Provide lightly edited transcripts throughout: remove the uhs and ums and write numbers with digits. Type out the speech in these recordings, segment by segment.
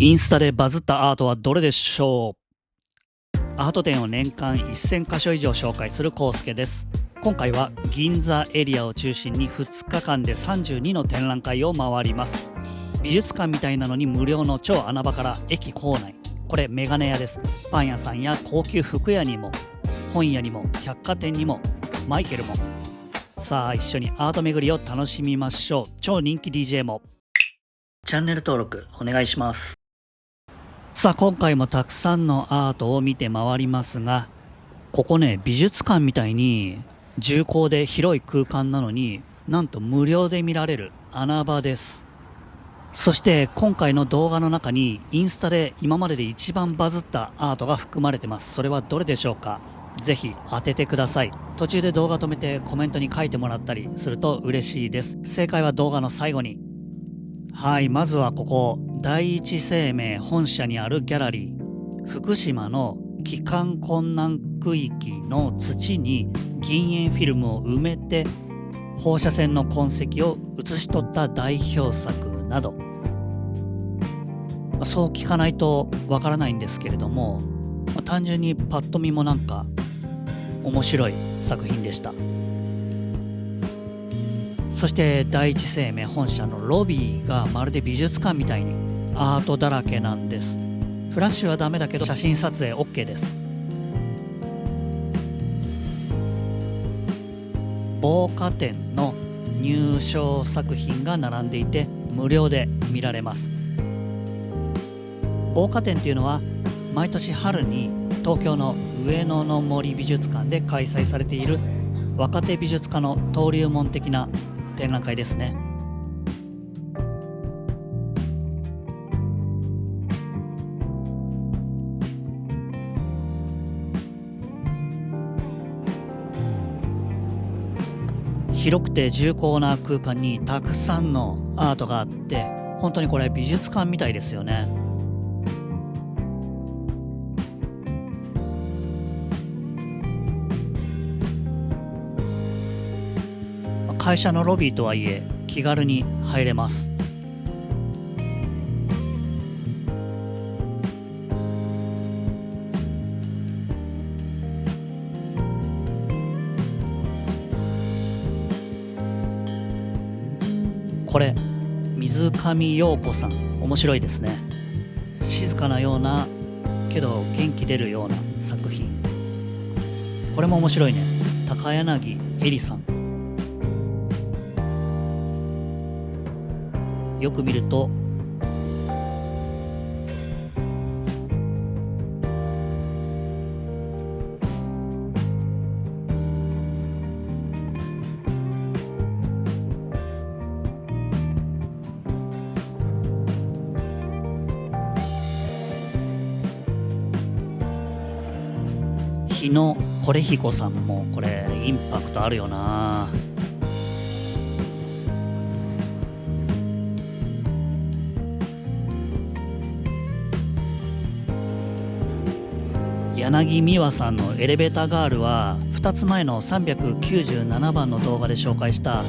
インスタでバズったアートはどれでしょう？アート展を年間1000箇所以上紹介するコウスケです。今回は銀座エリアを中心に2日間で32の展覧会を回ります。美術館みたいなのに無料の超穴場から駅構内、これメガネ屋です。パン屋さんや高級服屋にも本屋にも百貨店にもマイケルも。さあ一緒にアート巡りを楽しみましょう。超人気 DJ も。チャンネル登録お願いします。さあ今回もたくさんのアートを見て回りますが、ここね、美術館みたいに重厚で広い空間なのになんと無料で見られる穴場です。そして今回の動画の中にインスタで今までで一番バズったアートが含まれてます。それはどれでしょうか？ぜひ当ててください。途中で動画止めてコメントに書いてもらったりすると嬉しいです。正解は動画の最後に。はい、まずはここ第一生命本社にあるギャラリー、福島の帰還困難区域の土に銀塩フィルムを埋めて放射線の痕跡を写し取った代表作など、そう聞かないとわからないんですけれども、単純にパッと見もなんか面白い作品でした。そして第一生命本社のロビーがまるで美術館みたいにアートだらけなんです。フラッシュはダメだけど写真撮影 OK です。防火展の入賞作品が並んでいて無料で見られます。防火展というのは毎年春に東京の上野の森美術館で開催されている若手美術家の登竜門的な展覧会ですね。広くて重厚な空間にたくさんのアートがあって、本当にこれ美術館みたいですよね。会社のロビーとはいえ気軽に入れます。これ水上陽子さん、面白いですね。静かなようなけど元気出るような作品。これも面白いね。高柳恵里さん、よく見ると日野これ彦さんもこれインパクトあるよな。柳美和さんのエレベーターガールは2つ前の397番の動画で紹介した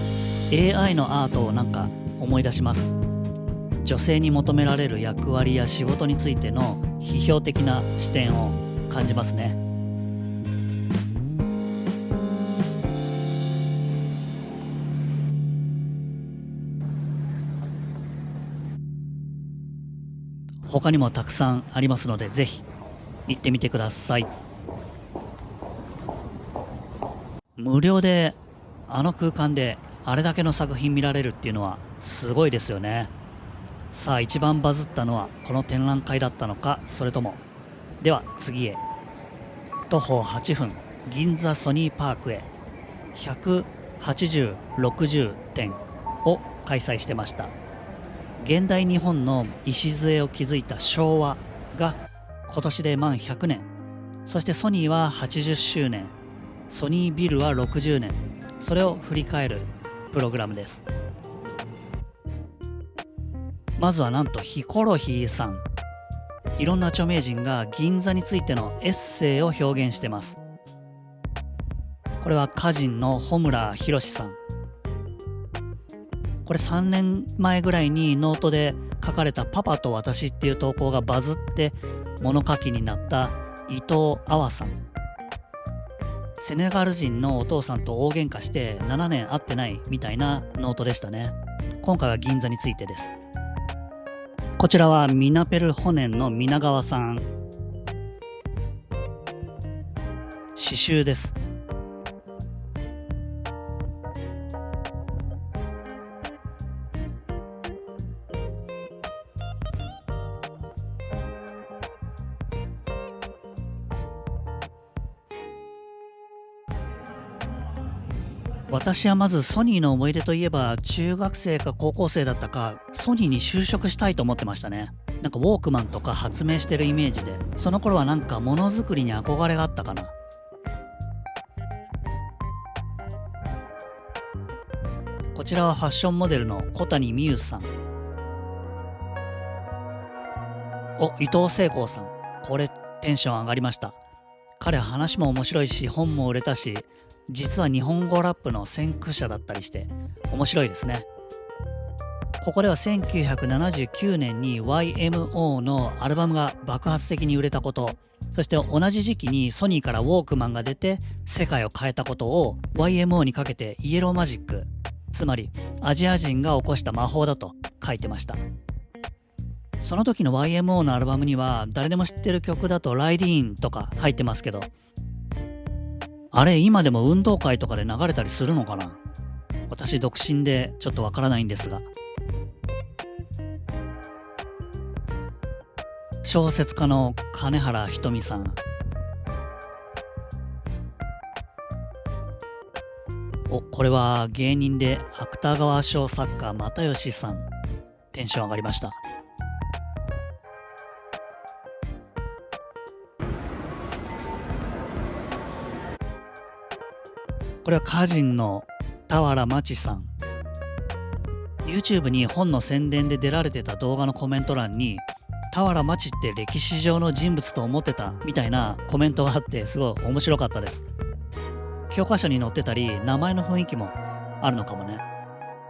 AI のアートをなんか思い出します。女性に求められる役割や仕事についての批評的な視点を感じますね。他にもたくさんありますのでぜひ行ってみてください。無料であの空間であれだけの作品見られるっていうのはすごいですよね。さあ一番バズったのはこの展覧会だったのか、それとも。では次へ。徒歩8分銀座ソニーパークへ180/60展を開催してました。現代日本の礎を築いた昭和が今年で満100年、そしてソニーは80周年、ソニービルは60年、それを振り返るプログラムです。まずはなんとヒコロヒーさん、いろんな著名人が銀座についてのエッセイを表現してます。これは歌人の穂村弘さん、これ3年前ぐらいにノートで書かれたパパと私っていう投稿がバズって物書きになった伊藤阿波さん。セネガル人のお父さんと大喧嘩して7年会ってないみたいなノートでしたね。今回は銀座についてです。こちらはミナペルホネンの皆川さん。詩集です。私はまずソニーの思い出といえば、中学生か高校生だったかソニーに就職したいと思ってましたね。なんかウォークマンとか発明してるイメージで、その頃はなんかものづくりに憧れがあったかな。こちらはファッションモデルの小谷美優さん。伊藤聖光さん。これテンション上がりました。彼は話も面白いし本も売れたし、実は日本語ラップの先駆者だったりして面白いですね。ここでは1979年に YMO のアルバムが爆発的に売れたこと、そして同じ時期にソニーからウォークマンが出て世界を変えたことを YMO にかけてイエローマジック、つまりアジア人が起こした魔法だと書いてました。その時の YMO のアルバムには誰でも知ってる曲だとライディーンとか入ってますけど、あれ今でも運動会とかで流れたりするのかな。私独身でちょっとわからないんですが。小説家の金原ひとみさん。これは芸人で芥川賞作家又吉さん。テンション上がりました。これは歌人の俵真知さん。 YouTube に本の宣伝で出られてた動画のコメント欄に、俵真知って歴史上の人物と思ってたみたいなコメントがあって、すごい面白かったです。教科書に載ってたり名前の雰囲気もあるのかもね。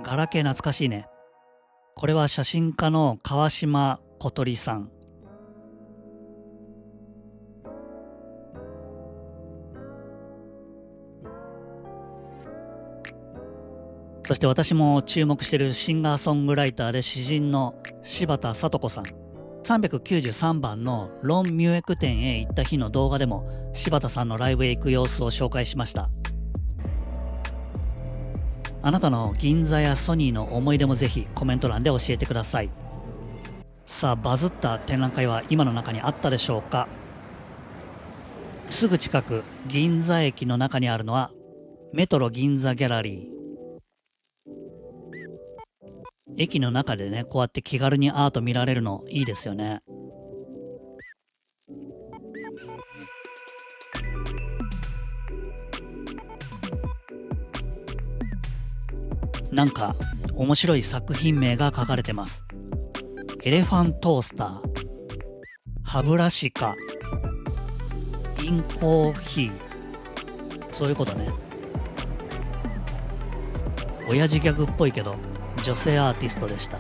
ガラケー懐かしいね。これは写真家の川島小鳥さん。そして私も注目しているシンガーソングライターで詩人の柴田聡子さん。393番のロン・ミュエク店へ行った日の動画でも柴田さんのライブへ行く様子を紹介しました。あなたの銀座やソニーの思い出もぜひコメント欄で教えてください。さあ、バズった展覧会は今の中にあったでしょうか。すぐ近く銀座駅の中にあるのはメトロ銀座ギャラリー。駅の中でね、こうやって気軽にアート見られるのいいですよね。なんか面白い作品名が書かれてます。エレファントースター、歯ブラシか、インコーヒー、そういうことね。親父ギャグっぽいけど女性アーティストでした。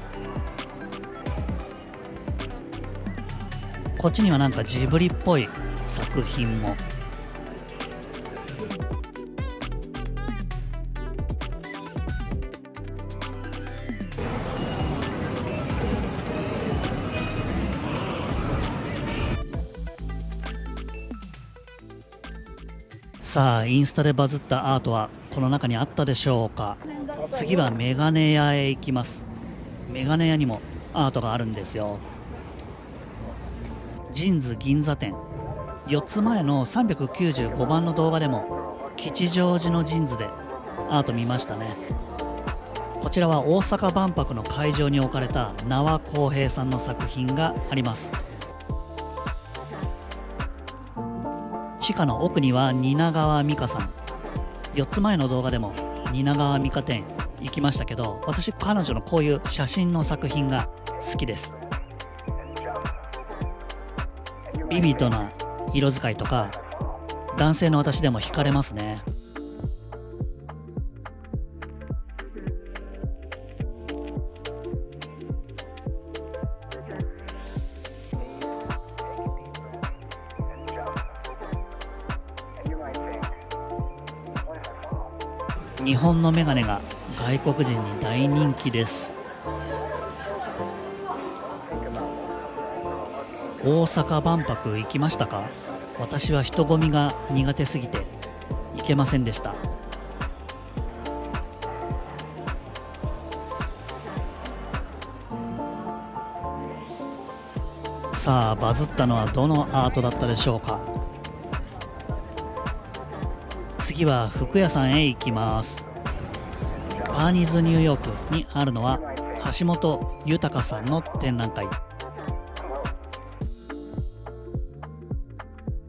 こっちにはなんかジブリっぽい作品も。さあ、インスタでバズったアートはこの中にあったでしょうか。次はメガネ屋へ行きます。メガネ屋にもアートがあるんですよ。ジンズ銀座店。4つ前の395番の動画でも吉祥寺のジンズでアート見ましたね。こちらは大阪万博の会場に置かれた名和浩平さんの作品があります。地下の奥には蜷川美香さん。4つ前の動画でも蜷川美香店行きましたけど、私彼女のこういう写真の作品が好きです。ビビッドな色使いとか男性の私でも惹かれますね。日本のメガネが外国人に大人気です。大阪万博行きましたか？私は人混みが苦手すぎて行けませんでした。さあ、バズったのはどのアートだったでしょうか。次は服屋さんへ行きます。バーニーズニューヨークにあるのは橋本豊さんの展覧会。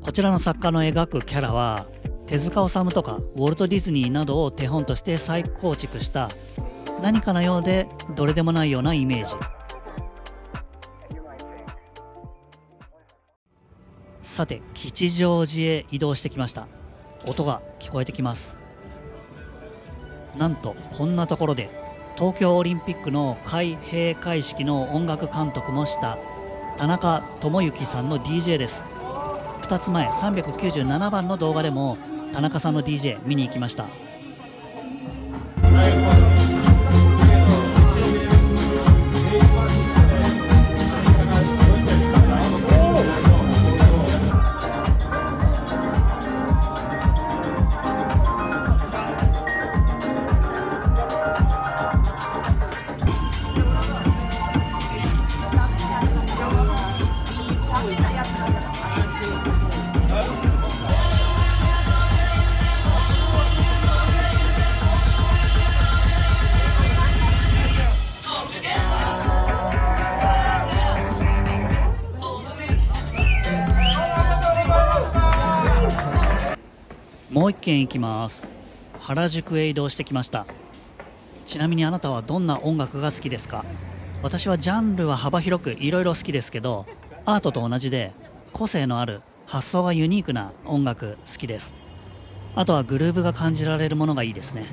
こちらの作家の描くキャラは手塚治虫とかウォルト・ディズニーなどを手本として再構築した何かのようでどれでもないようなイメージ。さて、吉祥寺へ移動してきました。音が聞こえてきます。なんとこんなところで東京オリンピックの開閉会式の音楽監督もした田中智之さんの DJ です。2つ前397番の動画でも田中さんの DJ 見に行きました。もう一軒行きます。原宿へ移動してきました。ちなみにあなたはどんな音楽が好きですか？私はジャンルは幅広くいろいろ好きですけど、アートと同じで個性のある発想がユニークな音楽好きです。あとはグルーヴが感じられるものがいいですね。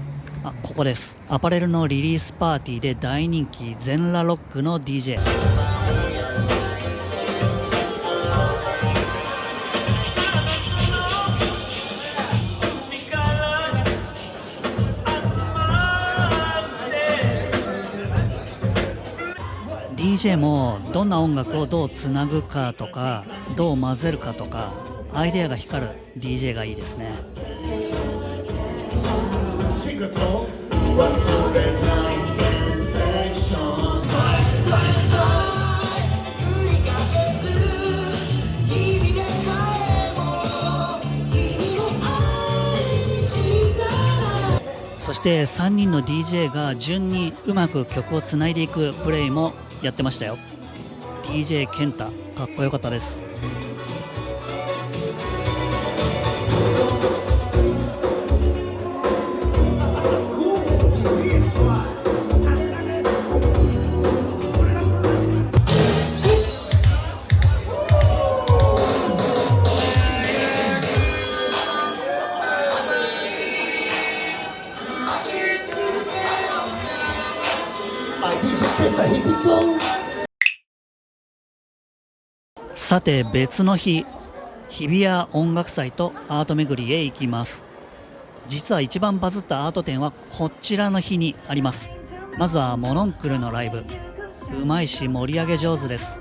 ここです。アパレルのリリースパーティーで大人気全裸ロックの DJ。DJ もどんな音楽をどうつなぐかとかどう混ぜるかとかアイデアが光る DJ がいいですね。そして3人の DJ が順にうまく曲をつないでいくプレイもやってましたよ。 DJ ケンタかっこよかったです。さて別の日、日比谷音楽祭とアート巡りへ行きます。実は一番バズったアート展はこちらの日にあります。まずはモノンクルのライブ、うまいし盛り上げ上手です。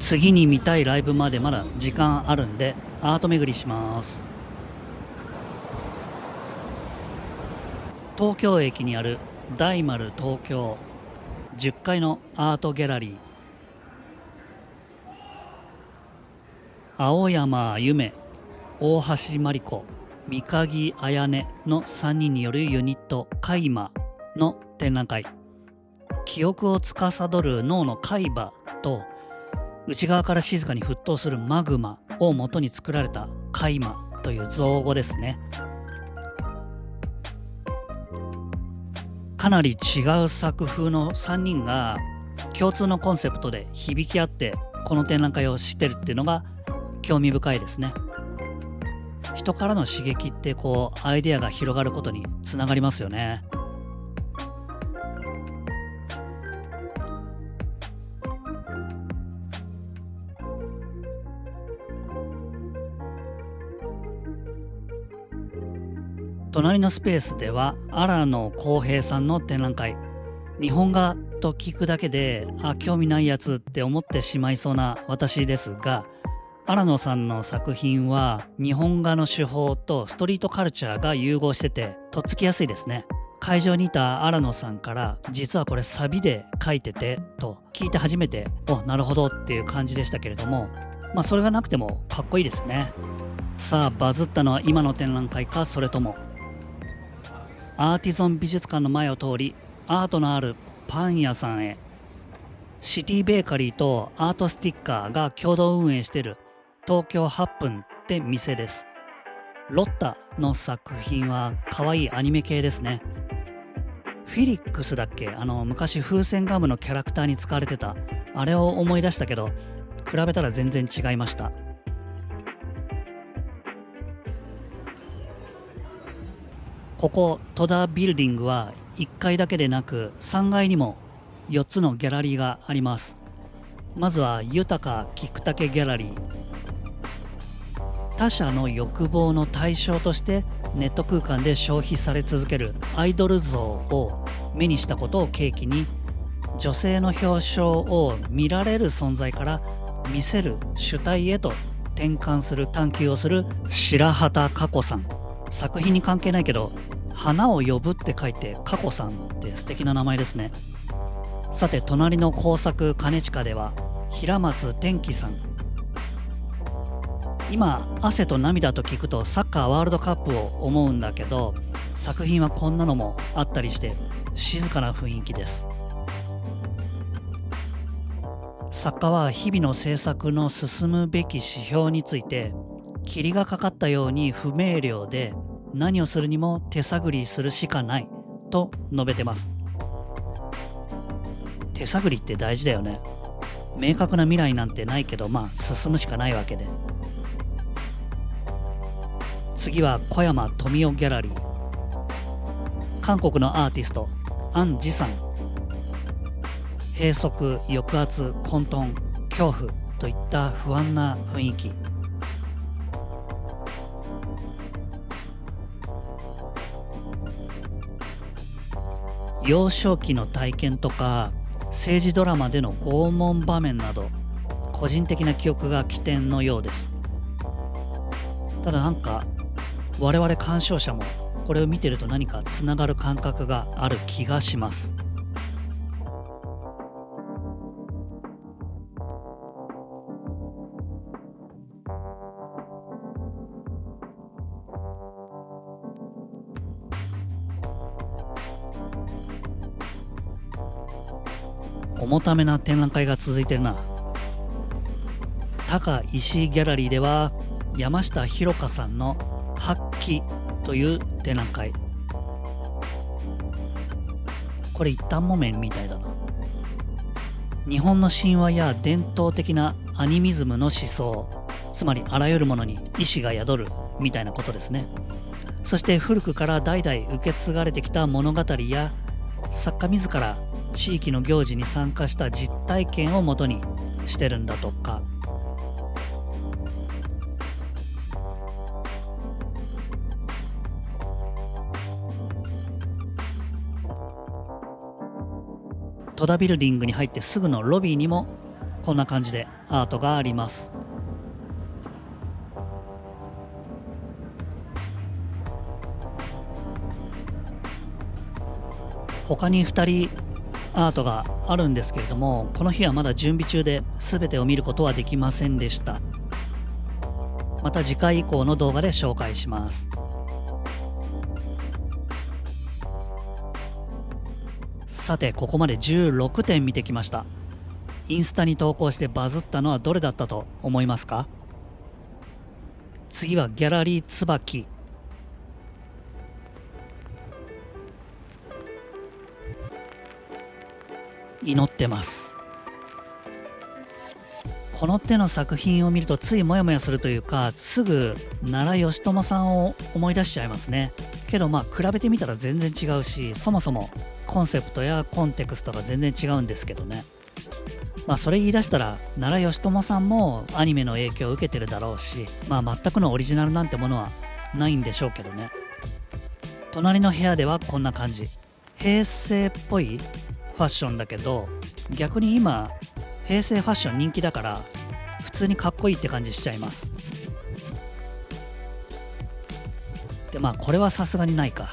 次に見たいライブまでまだ時間あるんでアート巡りします。東京駅にある大丸東京10階のアートギャラリー、青山夢、大橋真理子、三鍵彩音の3人によるユニットカイマの展覧会。記憶を司る脳の海馬と内側から静かに沸騰するマグマを元に作られたカイマという造語ですね。かなり違う作風の3人が共通のコンセプトで響き合ってこの展覧会をしてるっていうのが興味深いですね。人からの刺激ってアイデアが広がることにつながりますよね。隣のスペースでは荒野康平さんの展覧会。日本画と聞くだけで興味ないやつって思ってしまいそうな私ですが、荒野さんの作品は日本画の手法とストリートカルチャーが融合しててとっつきやすいですね。会場にいた荒野さんから実はこれサビで描いててと聞いて初めてなるほどっていう感じでしたけれども、それがなくてもかっこいいですね。さあバズったのは今の展覧会か、それともアーティゾン美術館の前を通りアートのあるパン屋さんへ。シティベーカリーとアートスティッカーが共同運営している東京8分って店です。ロッタの作品は可愛いアニメ系ですね。フィリックスだっけ、昔風船ガムのキャラクターに使われてたあれを思い出したけど、比べたら全然違いました。ここ戸田ビルディングは1階だけでなく3階にも4つのギャラリーがあります。まずは豊か菊竹ギャラリー。他者の欲望の対象としてネット空間で消費され続けるアイドル像を目にしたことを契機に、女性の表彰を見られる存在から見せる主体へと転換する探求をする白畑佳子さん。作品に関係ないけど花を呼ぶって書いて佳子さんって素敵な名前ですね。さて隣の工作兼近では平松天樹さん。今汗と涙と聞くとサッカーワールドカップを思うんだけど、作品はこんなのもあったりして静かな雰囲気です。作家は日々の制作の進むべき指標について霧がかかったように不明瞭で、何をするにも手探りするしかないと述べてます。手探りって大事だよね。明確な未来なんてないけど進むしかないわけで。次は小山富夫ギャラリー。韓国のアーティストアン・ジさん。閉塞、抑圧、混沌、恐怖といった不安な雰囲気。幼少期の体験とか政治ドラマでの拷問場面など個人的な記憶が起点のようです。ただ我々鑑賞者もこれを見てると何かつながる感覚がある気がします。重ためな展覧会が続いてるな。高石井ギャラリーでは山下ひ香さんの発揮という展覧会。これ一反木綿みたいだな。日本の神話や伝統的なアニミズムの思想、つまりあらゆるものに意志が宿るみたいなことですね。そして古くから代々受け継がれてきた物語や作家自ら地域の行事に参加した実体験をもとにしてるんだとか。戸田ビルディングに入ってすぐのロビーにもこんな感じでアートがあります。他に2人アートがあるんですけれども、この日はまだ準備中で全てを見ることはできませんでした。また次回以降の動画で紹介します。さてここまで16点見てきました。インスタに投稿してバズったのはどれだったと思いますか？次はギャラリー椿。祈ってます。この手の作品を見るとついモヤモヤするというか、すぐ奈良義朝さんを思い出しちゃいますね。けど比べてみたら全然違うし、そもそもコンセプトやコンテクストが全然違うんですけどね。それ言い出したら奈良義朝さんもアニメの影響を受けてるだろうし、全くのオリジナルなんてものはないんでしょうけどね。隣の部屋ではこんな感じ。平成っぽいファッションだけど、逆に今平成ファッション人気だから普通にかっこいいって感じしちゃいます。でこれはさすがにないか。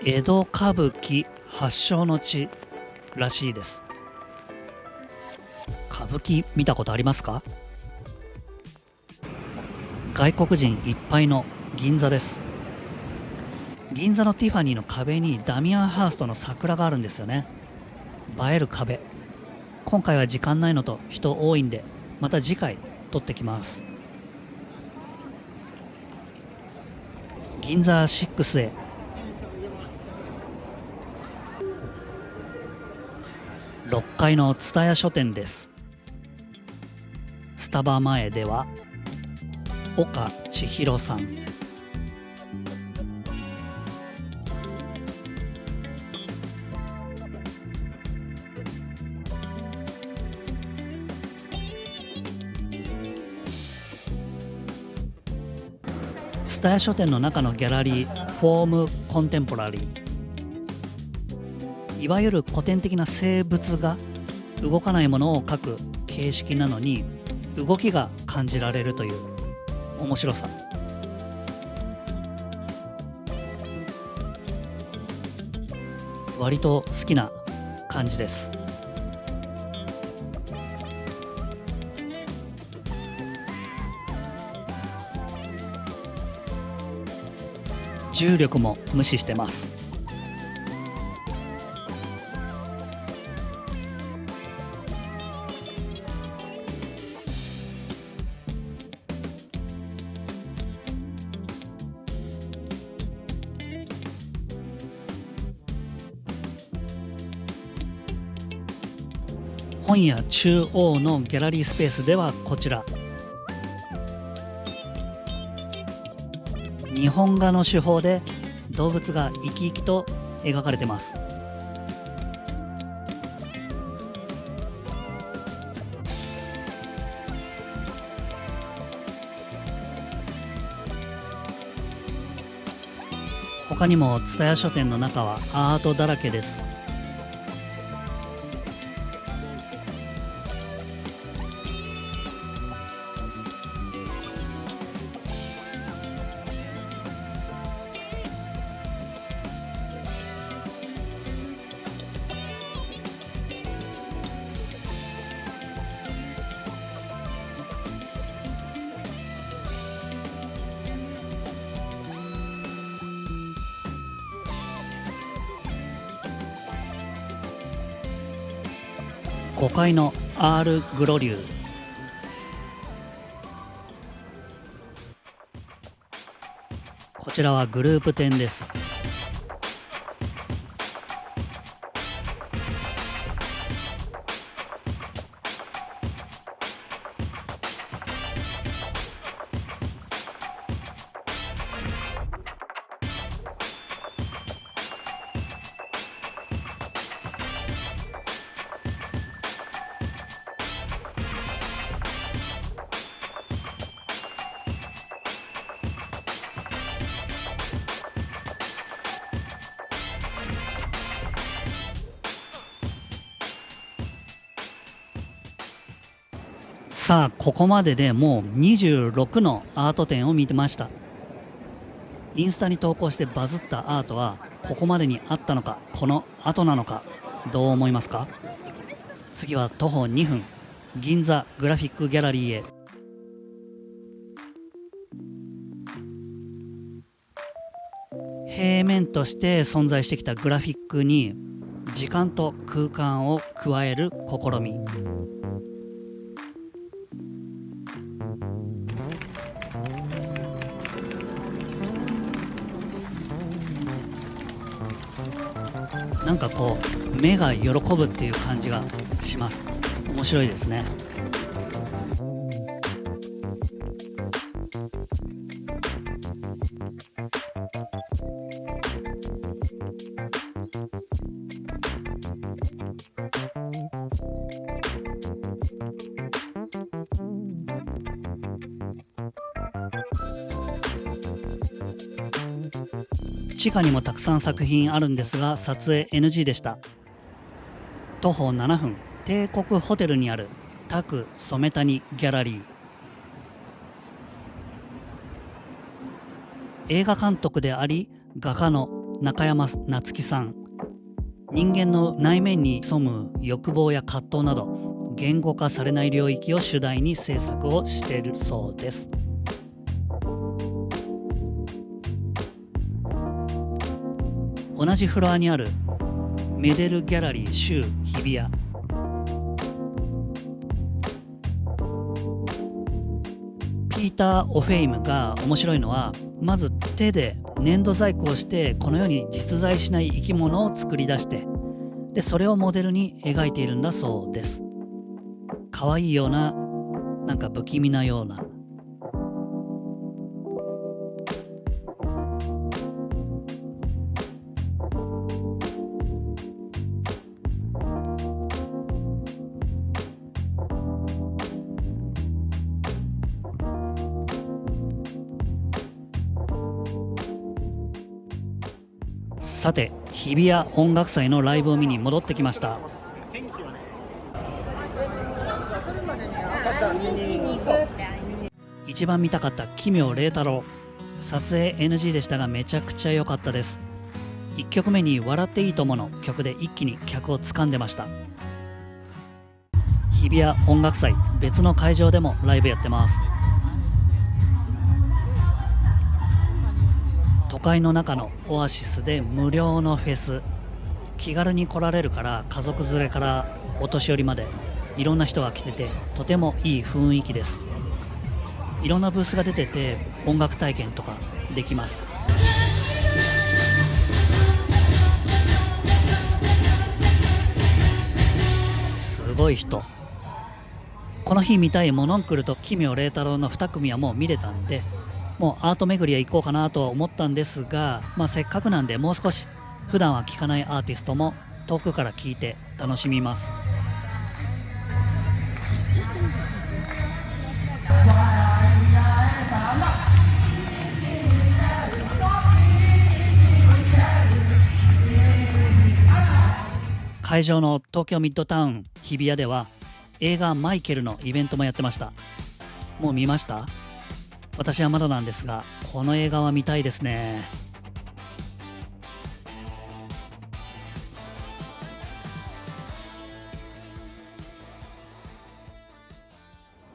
江戸歌舞伎発祥の地らしいです。歌舞伎見たことありますか？外国人いっぱいの銀座です。銀座のティファニーの壁にダミアン・ハーストの桜があるんですよね。映える壁。今回は時間ないのと人多いんで、また次回撮ってきます。銀座6へ。6階の蔦屋書店です。スタバ前では岡千尋さん、蔦屋書店の中のギャラリーフォームコンテンポラリー、いわゆる古典的な静物画、動かないものを描く形式なのに動きが感じられるという面白さ。割と好きな感じです。重力も無視してます。本屋中央のギャラリースペースではこちら、日本画の手法で動物が生き生きと描かれてます。他にも蔦屋書店の中はアートだらけです。5階のアール・グロリュー。こちらはグループ展です。さあ、ここまででもう26のアート展を見てました。インスタに投稿してバズったアートはここまでにあったのか、この後なのか、どう思いますか？次は徒歩2分、銀座グラフィックギャラリーへ。平面として存在してきたグラフィックに時間と空間を加える試み。なんかこう目が喜ぶっていう感じがします。面白いですね。地下にもたくさん作品あるんですが、撮影 NG でした。徒歩7分、帝国ホテルにある拓染谷ギャラリー。映画監督であり画家の中山夏樹さん。人間の内面に潜む欲望や葛藤など言語化されない領域を主題に制作をしているそうです。同じフロアにあるメデルギャラリー州日比谷。ピーター・オフェイムが面白いのは、まず手で粘土細工をしてこの世に実在しない生き物を作り出して、でそれをモデルに描いているんだそうです。可愛いような、なんか不気味なような。さて、日比谷音楽祭のライブを見に戻ってきました。一番見たかった奇妙麗太郎。撮影 NG でしたがめちゃくちゃ良かったです。1曲目に笑っていいともの曲で一気に客を掴んでました。日比谷音楽祭、別の会場でもライブやってます。都会の中のオアシスで無料のフェス。気軽に来られるから、家族連れからお年寄りまでいろんな人が来てて、とてもいい雰囲気です。いろんなブースが出てて音楽体験とかできます。すごい人。この日見たいモノンクルと奇妙麗太郎の2組はもう見れたんで、もうアート巡りへ行こうかなとは思ったんですが、せっかくなんでもう少し普段は聴かないアーティストも遠くから聴いて楽しみます。会場の東京ミッドタウン日比谷では映画マイケルのイベントもやってました。もう見ました？私はまだなんですが、この映画は見たいですね。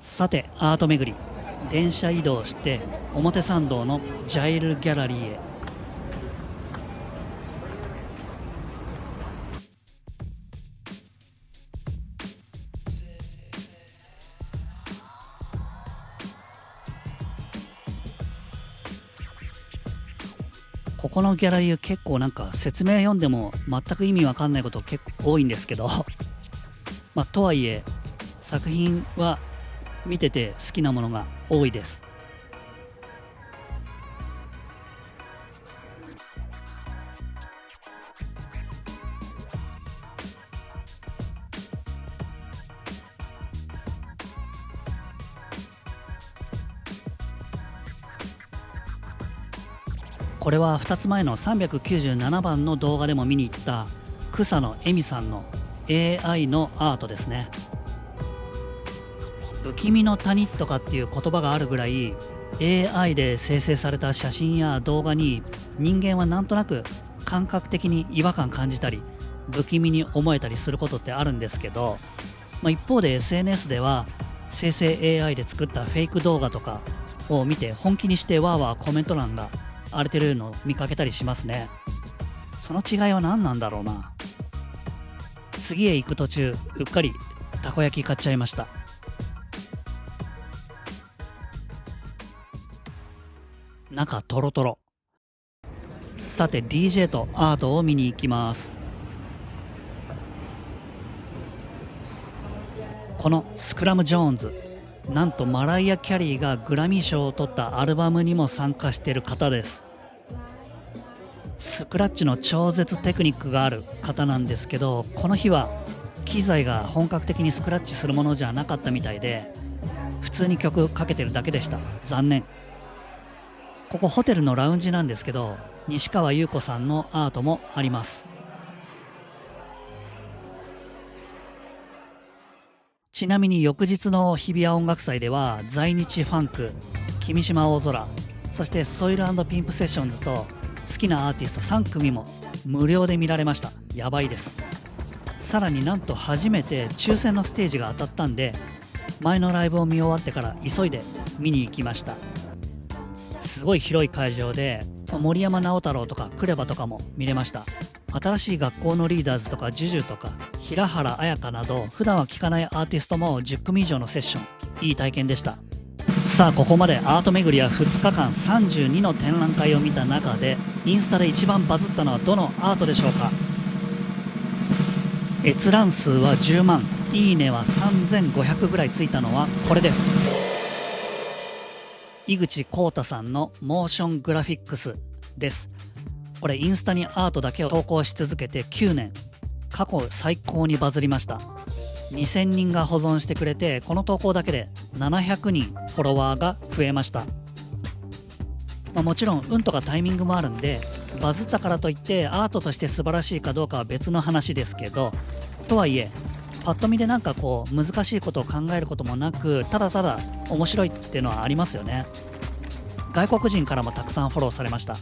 さて、アート巡り、電車移動して表参道のジャイルギャラリーへ。ここのギャラリー結構なんか説明読んでも全く意味わかんないこと結構多いんですけどとはいえ作品は見てて好きなものが多いです。これは2つ前の397番の動画でも見に行った草野恵美さんの AI のアートですね。不気味の谷とかっていう言葉があるぐらい AI で生成された写真や動画に人間はなんとなく感覚的に違和感感じたり不気味に思えたりすることってあるんですけど、一方で SNS では生成 AI で作ったフェイク動画とかを見て本気にしてわーわーコメント欄が荒れてるのを見かけたりしますね。その違いは何なんだろうな。次へ行く途中うっかりたこ焼き買っちゃいました。中トロトロ。さて DJ とアートを見に行きます。このスクラム・ジョーンズ、なんとマライア・キャリーがグラミー賞を取ったアルバムにも参加している方です。スクラッチの超絶テクニックがある方なんですけど、この日は機材が本格的にスクラッチするものじゃなかったみたいで、普通に曲かけてるだけでした。残念。ここホテルのラウンジなんですけど、西川優子さんのアートもあります。ちなみに翌日の日比谷音楽祭では在日ファンク、君島大空、そしてソイル&ピンプセッションズと好きなアーティスト3組も無料で見られました。やばいです。さらになんと初めて抽選のステージが当たったんで、前のライブを見終わってから急いで見に行きました。すごい広い会場で森山直太朗とかクレバとかも見れました。新しい学校のリーダーズとかジュジュとか平原綾香など普段は聴かないアーティストも10組以上のセッション、いい体験でした。さあここまでアート巡りは2日間32の展覧会を見た中で、インスタで一番バズったのはどのアートでしょうか。閲覧数は10万、いいねは3500ぐらいついたのはこれです。井口浩太さんのモーショングラフィックスです。これインスタにアートだけを投稿し続けて9年、過去最高にバズりました。2000人が保存してくれて、この投稿だけで700人フォロワーが増えました。もちろん運とかタイミングもあるんで、バズったからといってアートとして素晴らしいかどうかは別の話ですけど、とはいえパッと見でなんかこう難しいことを考えることもなく、ただただ面白いっていうのはありますよね。外国人からもたくさんフォローされました。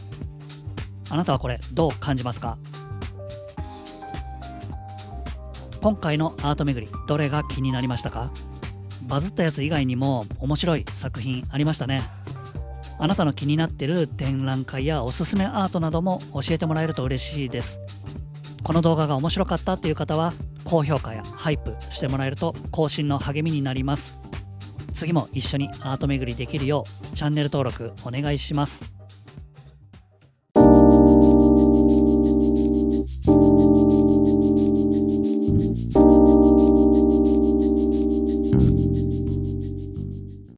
あなたはこれどう感じますか？今回のアート巡り、どれが気になりましたか？バズったやつ以外にも面白い作品ありましたね。あなたの気になってる展覧会やおすすめアートなども教えてもらえると嬉しいです。この動画が面白かったっていう方は高評価やハイプしてもらえると更新の励みになります。次も一緒にアート巡りできるようチャンネル登録お願いします。